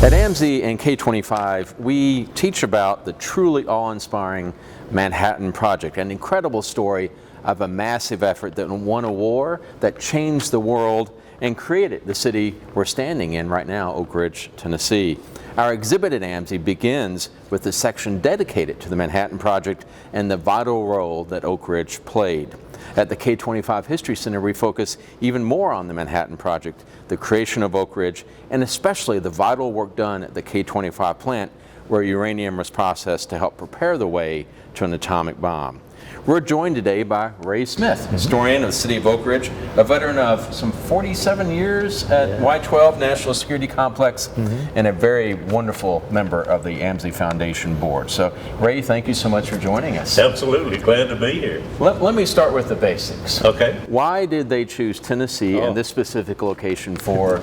At AMSE and K25, we teach about the truly awe-inspiring Manhattan Project, an incredible story of a massive effort that won a war, that changed the world, and created the city we're standing in right now, Oak Ridge, Tennessee. Our exhibit at AMSE begins with the section dedicated to the Manhattan Project and the vital role that Oak Ridge played. At the K25 History Center, we focus even more on the Manhattan Project, the creation of Oak Ridge, and especially the vital work done at the K25 plant, where uranium was processed to help prepare the way to an atomic bomb. We're joined today by Ray Smith, historian of the city of Oak Ridge, a veteran of some 47 years at Y-12 National Security Complex, and a very wonderful member of the AMSE Foundation Board. So, Ray, thank you so much for joining us. Absolutely, glad to be here. Let me start with the basics. Okay. Why did they choose Tennessee and this specific location for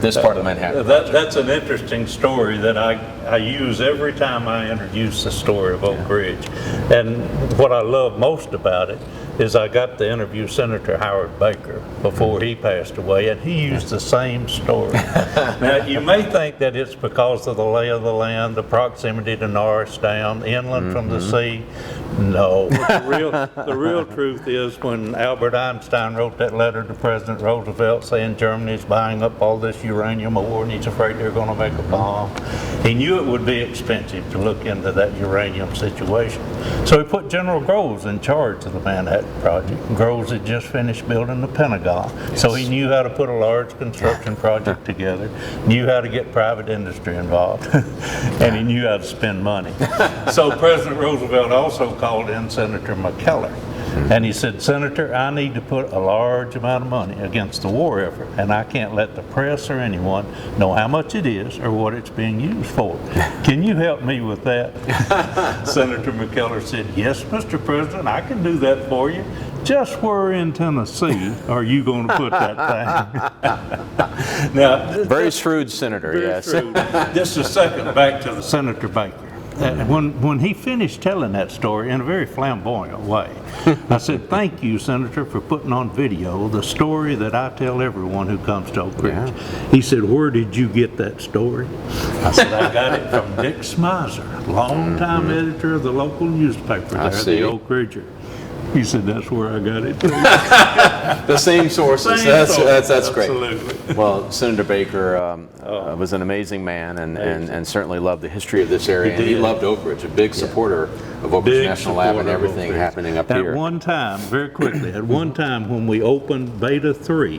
this part of Manhattan? That's an interesting story that I use every time I introduce the story of Oak Ridge. And what I love most about it is I got to interview Senator Howard Baker before he passed away, and he used the same story. Now, you may think that it's because of the lay of the land, the proximity to Norristown, inland from the sea. No, the real truth is when Albert Einstein wrote that letter to President Roosevelt saying Germany's buying up all this uranium ore and he's afraid they're going to make a bomb, he knew it would be expensive to look into that uranium situation. So he put General Groves in charge of the Manhattan Project. Groves had just finished building the Pentagon, so he knew how to put a large construction project together, knew how to get private industry involved, and he knew how to spend money. So President Roosevelt also called in Senator McKellar, and he said, Senator, I need to put a large amount of money against the war effort, and I can't let the press or anyone know how much it is or what it's being used for. Can you help me with that? Senator McKellar said, yes, Mr. President, I can do that for you. Just where in Tennessee are you going to put that thing? Now, very shrewd senator, very yes. Shrewd. Just a second back to the Senator Baker. When he finished telling that story in a very flamboyant way, I said, thank you, Senator, for putting on video the story that I tell everyone who comes to Oak Ridge. He said, where did you get that story? I said, I got it from Dick Smizer, longtime editor of the local newspaper there, the Oak Ridger. He said, that's where I got it. The same sources. That's great. Absolutely. Well, Senator Baker was an amazing man and certainly loved the history of this area. He loved Oak Ridge, a big supporter of Oak Ridge National Lab and everything happening up here. At one time, very quickly, at one time when we opened Beta 3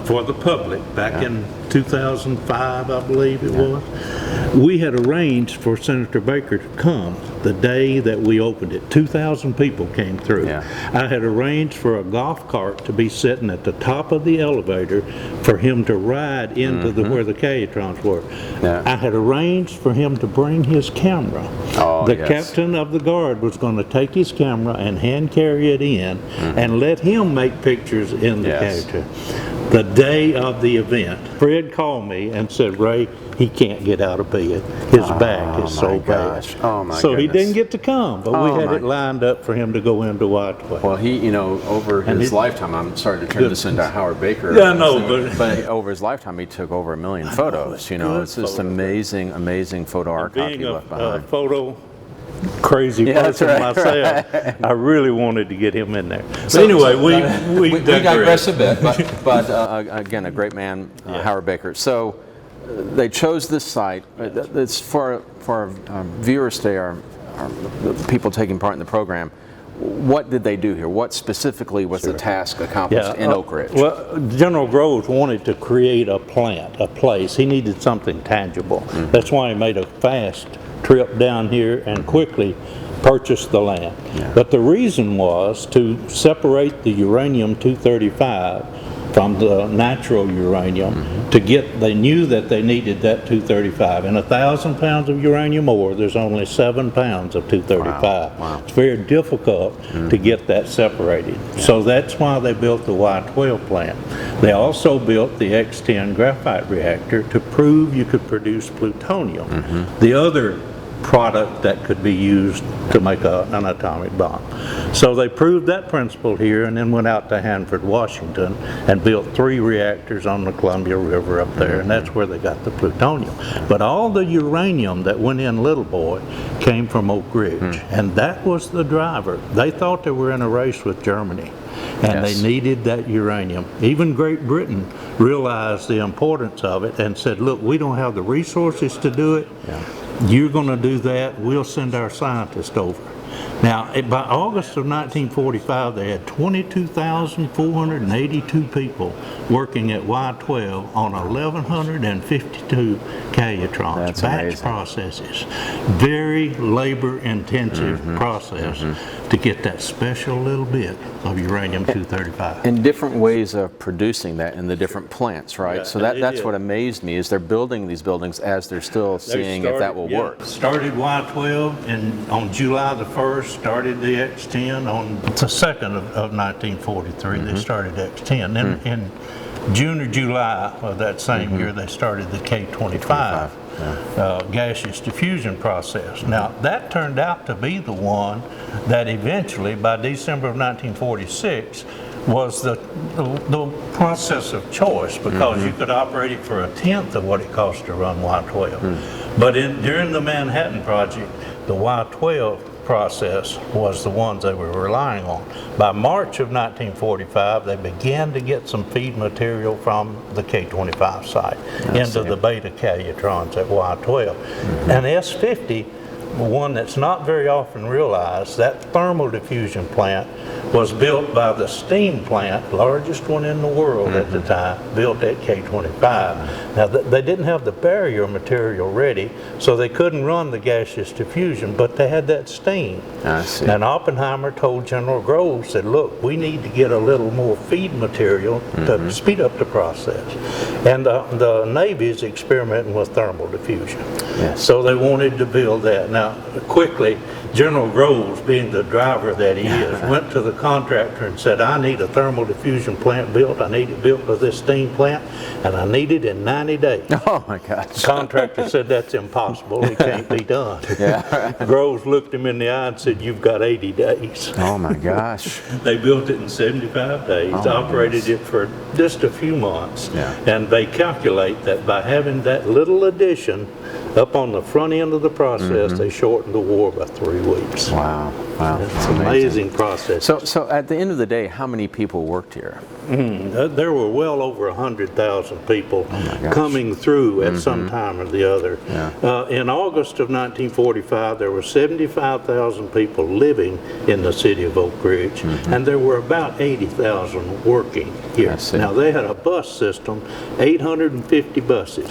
for the public back in 2005, I believe it was, we had arranged for Senator Baker to come the day that we opened it. 2,000 people came through. I had arranged for a golf cart to be sitting at the top of the elevator for him to ride into where the K-trons were. I had arranged for him to bring his camera. The captain of the guard was going to take his camera and hand carry it in and let him make pictures in the K-tron. The day of the event, Fred called me and said, Ray, he can't get out of bed. His back is so bad. So he didn't get to come, but we had it lined up for him to go into Y-12. Well, he, over his lifetime, I'm sorry to turn this into Howard Baker. But over his lifetime, he took over 1 million photos. It's just amazing, amazing photo archive he left behind. Being a photo crazy person myself, I really wanted to get him in there. So anyway, we digress a bit, but again, a great man, Howard Baker. So they chose this site. It's for our viewers today, our people taking part in the program. What did they do here? What specifically was the task accomplished in Oak Ridge? Well, General Groves wanted to create a plant, a place. He needed something tangible. That's why he made a fast trip down here and quickly purchased the land. But the reason was to separate the uranium-235 from the natural uranium to get, they knew that they needed that 235. In 1,000 pounds of uranium ore, there's only 7 pounds of 235. It's very difficult to get that separated. So that's why they built the Y-12 plant. They also built the X-10 graphite reactor to prove you could produce plutonium. The other product that could be used to make an atomic bomb. So they proved that principle here and then went out to Hanford, Washington and built 3 reactors on the Columbia River up there, and that's where they got the plutonium. But all the uranium that went in Little Boy came from Oak Ridge, and that was the driver. They thought they were in a race with Germany, and they needed that uranium. Even Great Britain realized the importance of it and said, look, we don't have the resources to do it. You're going to do that. We'll send our scientists over. Now, by August of 1945, they had 22,482 people working at Y-12 on 1,152 calutrons, That's batch amazing. processes. Very labor-intensive process to get that special little bit of uranium-235. And different ways of producing that in the different plants, right? Yeah, So and that's what amazed me, is they're building these buildings as they're still seeing if that will work. Started Y-12 and on July the 1st, started the X-10. On the 2nd of 1943, they started X-10. Then in June or July of that same year, they started the K-25 gaseous diffusion process. Now, that turned out to be the one that eventually, by December of 1946, was the process of choice, because you could operate it for 1/10 of what it cost to run Y-12. But during the Manhattan Project, the Y-12 process was the ones they were relying on. By March of 1945, they began to get some feed material from the K-25 site into the beta calutrons at Y-12. And S-50, one that's not very often realized, that thermal diffusion plant was built by the steam plant, largest one in the world at the time, built at K-25. Now, they didn't have the barrier material ready, so they couldn't run the gaseous diffusion, but they had that steam. I see. And Oppenheimer told General Groves, said, look, we need to get a little more feed material to speed up the process. And the Navy is experimenting with thermal diffusion. Yes. So they wanted to build that. Now, quickly, General Groves, being the driver that he is, went to the contractor and said, I need a thermal diffusion plant built. I need it built with this steam plant, and I need it in 90 days. Oh my gosh. The contractor said, that's impossible. It can't be done. Groves looked him in the eye and said, you've got 80 days. Oh my gosh. They built it in 75 days, operated it for just a few months, and they calculate that by having that little addition up on the front end of the process, they shortened the war by 3 weeks. Wow. Wow. It's an amazing process. So at the end of the day, how many people worked here? There were well over 100,000 people coming through at some time or the other. In August of 1945, there were 75,000 people living in the city of Oak Ridge, and there were about 80,000 working here. Now, they had a bus system, 850 buses.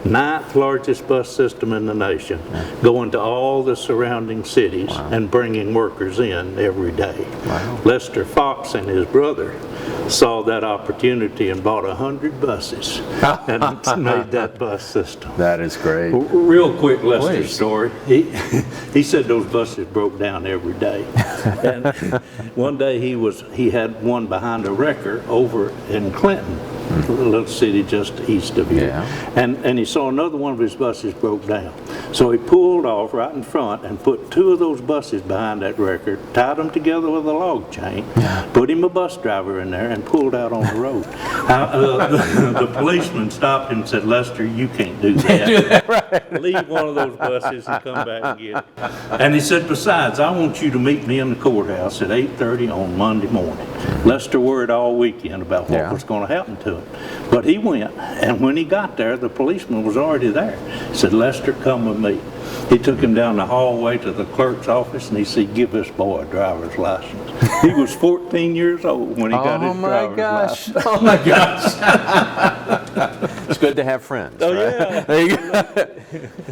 9th largest bus system in the nation, going to all the surrounding cities and bringing workers in every day. Lester Fox and his brother saw that opportunity and bought 100 buses and made that bus system. That is great. Real quick Lester story. He said those buses broke down every day. And one day he had one behind a wrecker over in Clinton, a little city just east of here. And he saw another one of his buses broke down. So he pulled off right in front and put 2 of those buses behind that wrecker, tied them together with a log chain, put him a bus driver in there, and pulled out on the road. The policeman stopped him and said, Lester, you can't do that. Leave one of those buses and come back and get it. And he said, besides, I want you to meet me in the courthouse at 8:30 on Monday morning. Lester worried all weekend about what was going to happen to him. But he went, and when he got there, the policeman was already there. He said, Lester, come with me. He took him down the hallway to the clerk's office, and he said, give this boy a driver's license. He was 14 years old when he got his driver's license. Oh my gosh. It's good to have friends. Oh, right? yeah. There you go.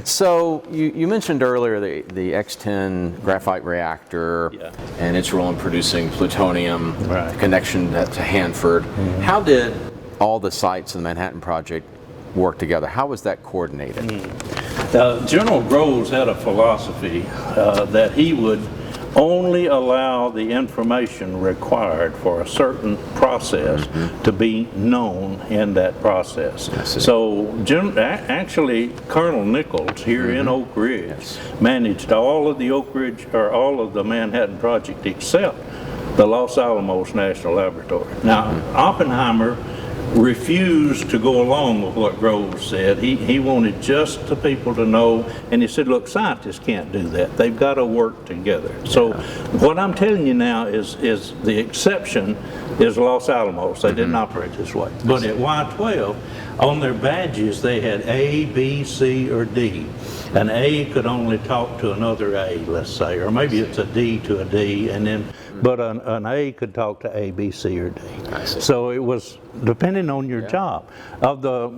So you mentioned earlier the X-10 graphite reactor and its role in producing plutonium, the connection to Hanford. How did all the sites in the Manhattan Project work together? How was that coordinated? General Groves had a philosophy that he would only allow the information required for a certain process to be known in that process. So actually Colonel Nichols here in Oak Ridge managed all of the Oak Ridge, or all of the Manhattan Project except the Los Alamos National Laboratory. Now Oppenheimer refused to go along with what Groves said. He wanted just the people to know, and he said, look, scientists can't do that. They've got to work together. So what I'm telling you now is the exception is Los Alamos. They didn't operate this way. But at Y12, on their badges, they had A, B, C, or D. An A could only talk to another A, let's say, or maybe it's a D to a D, and then, but an A could talk to A, B, C, or D. So it was depending on your job. Of the,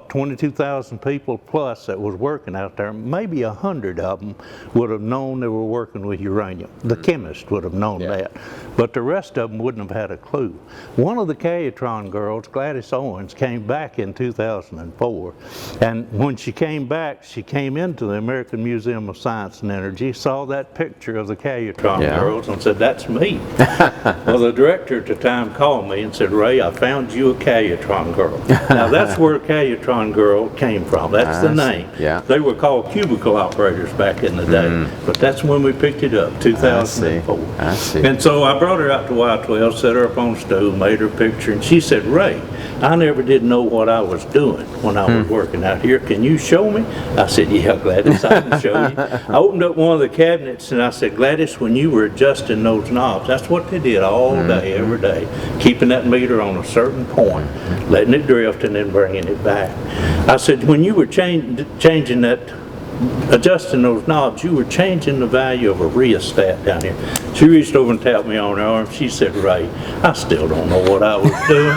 22,000 people plus that was working out there, maybe 100 of them would have known they were working with uranium. The chemist would have known that, but the rest of them wouldn't have had a clue. One of the Kayatron girls, Gladys Owens, came back in 2004, and when she came back, she came into the American Museum of Science and Energy, saw that picture of the Kayatron girls, and said, that's me. Well, the director at the time called me and said, Ray, I found you a Kayatron girl. Now that's where Kayatron girl came from. That's the name. They were called cubicle operators back in the day, but that's when we picked it up, 2004. I see. And so I brought her out to Y12, set her up on stove, made her picture, and she said, Ray, I never did know what I was doing when I was working out here. Can you show me? I said, yeah, Gladys, I can show you. I opened up one of the cabinets and I said, Gladys, when you were adjusting those knobs, that's what they did all day, every day, keeping that meter on a certain point, letting it drift and then bringing it back. I said, when you were changing that, adjusting those knobs, you were changing the value of a rheostat down here. She reached over and tapped me on the arm. She said, Ray, I still don't know what I was doing,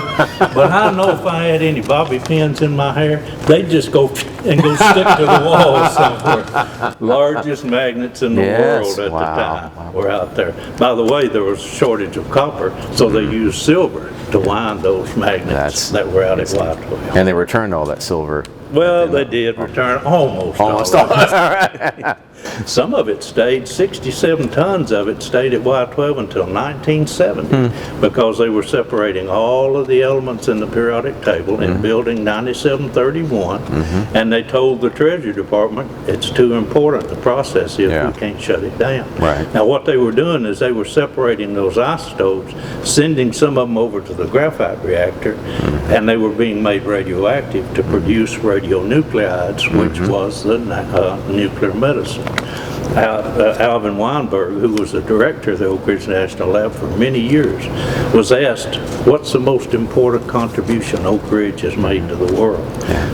but I know if I had any bobby pins in my hair, they'd just go and go stick to the wall somewhere. Largest magnets in the world at the time were out there. By the way, there was a shortage of copper, so they used silver to wind those magnets that were out at Y12. And they returned all that silver. Well, they did return almost all of it. Some of it stayed, 67 tons of it stayed at Y12 until 1970 because they were separating all of the elements in the periodic table in building 9731, and they told the Treasury Department it's too important to process it, we can't shut it down. Now what they were doing is they were separating those isotopes, sending some of them over to the graphite reactor, and they were being made radioactive to produce radionuclides, which was the nuclear medicine. Alvin Weinberg, who was the director of the Oak Ridge National Lab for many years, was asked, what's the most important contribution Oak Ridge has made to the world?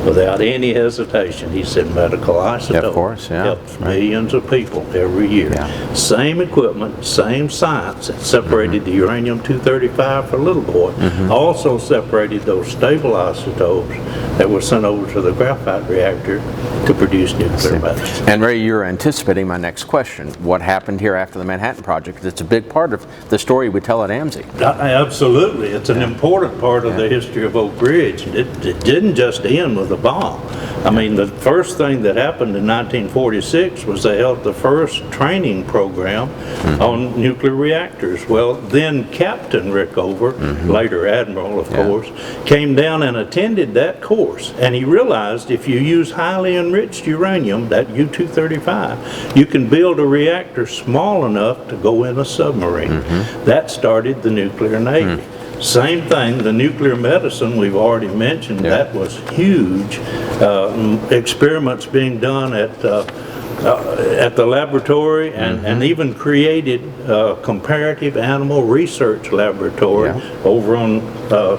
Without any hesitation, he said medical isotope helps millions of people every year. Same equipment, same science. It separated the uranium-235 for Little Boy, also separated those stable isotopes that were sent over to the graphite reactor to produce nuclear medicine. And Ray, you're anticipating my next question. What happened here after the Manhattan Project? It's a big part of the story we tell at AMSE. Absolutely. It's an important part of the history of Oak Ridge. It didn't just end with a bomb. I mean, the first thing that happened in 1946 was they held the first training program on nuclear reactors. Well, then Captain Rickover, later Admiral, of course, came down and attended that course. And he realized if you use highly enriched uranium, that U-235, you can build a reactor small enough to go in a submarine. That started the nuclear Navy. Same thing, the nuclear medicine we've already mentioned, that was huge. Experiments being done at the laboratory and even created a comparative animal research laboratory over on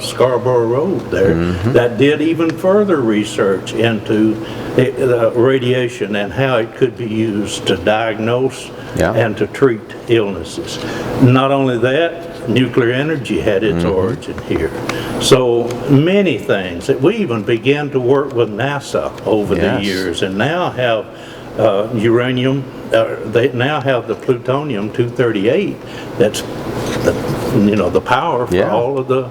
Scarborough Road there that did even further research into radiation and how it could be used to diagnose and to treat illnesses. Not only that, nuclear energy had its origin here. So many things that we even began to work with NASA over the years, and now have uranium, they now have the plutonium-238 that's the power for all of the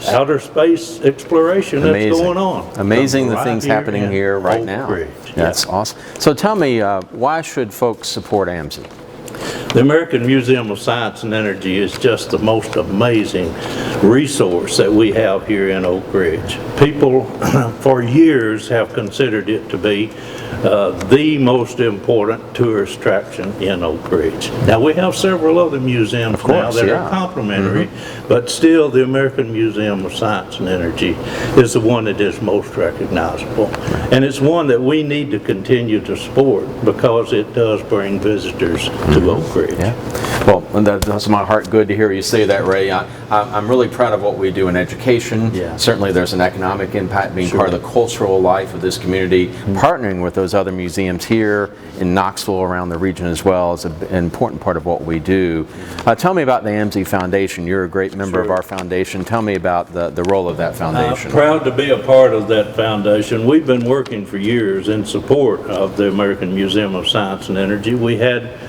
outer space exploration that's going on. Amazing the things happening here right now. Ridge. That's awesome. So tell me, why should folks support AMSE? The American Museum of Science and Energy is just the most amazing resource that we have here in Oak Ridge. People for years have considered it to be the most important tourist attraction in Oak Ridge. Now, we have several other museums now that are complementary, but still the American Museum of Science and Energy is the one that is most recognizable. And it's one that we need to continue to support because it does bring visitors to Oak Ridge. Yeah. Well, that does my heart good to hear you say that, Ray. I'm really proud of what we do in education. Yeah. Certainly there's an economic impact being part of the cultural life of this community. Partnering with those other museums here in Knoxville, around the region as well, is an important part of what we do. Tell me about the AMSE Foundation. You're a great member of our foundation. Tell me about the role of that foundation. I'm proud to be a part of that foundation. We've been working for years in support of the American Museum of Science and Energy. We had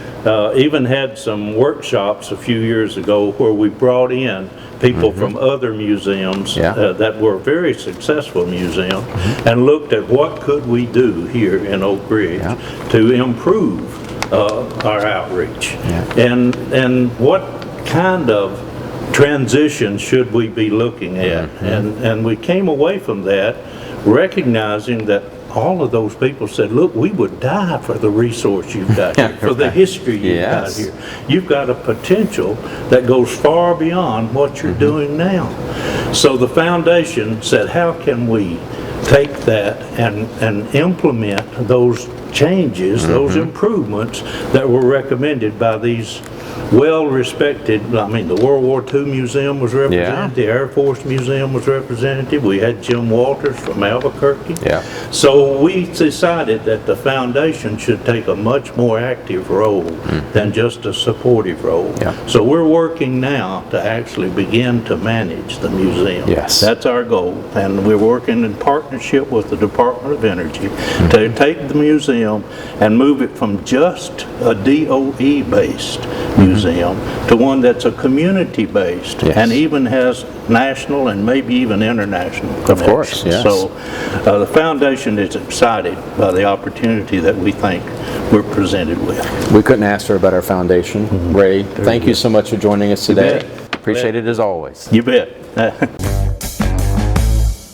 even had some workshops a few years ago where we brought in people from other museums that were very successful museums and looked at what could we do here in Oak Ridge to improve our outreach and what kind of transition should we be looking at. And we came away from that recognizing that all of those people said, look, we would die for the resource you've got here, for the history you've got here. You've got a potential that goes far beyond what you're doing now. So the foundation said, how can we take that and implement those changes, those improvements that were recommended by these well-respected, I mean, the World War II Museum was represented, the Air Force Museum was represented, we had Jim Walters from Albuquerque. So we decided that the foundation should take a much more active role than just a supportive role. So we're working now to actually begin to manage the museum. That's our goal, and we're working in partnership with the Department of Energy to take the museum and move it from just a DOE-based museum to one that's a community-based and even has national and maybe even international connections. Of course, So the foundation is excited by the opportunity that we think we're presented with. We couldn't ask for a better foundation. Ray, thank you so much for joining us today. Appreciate it as always. You bet.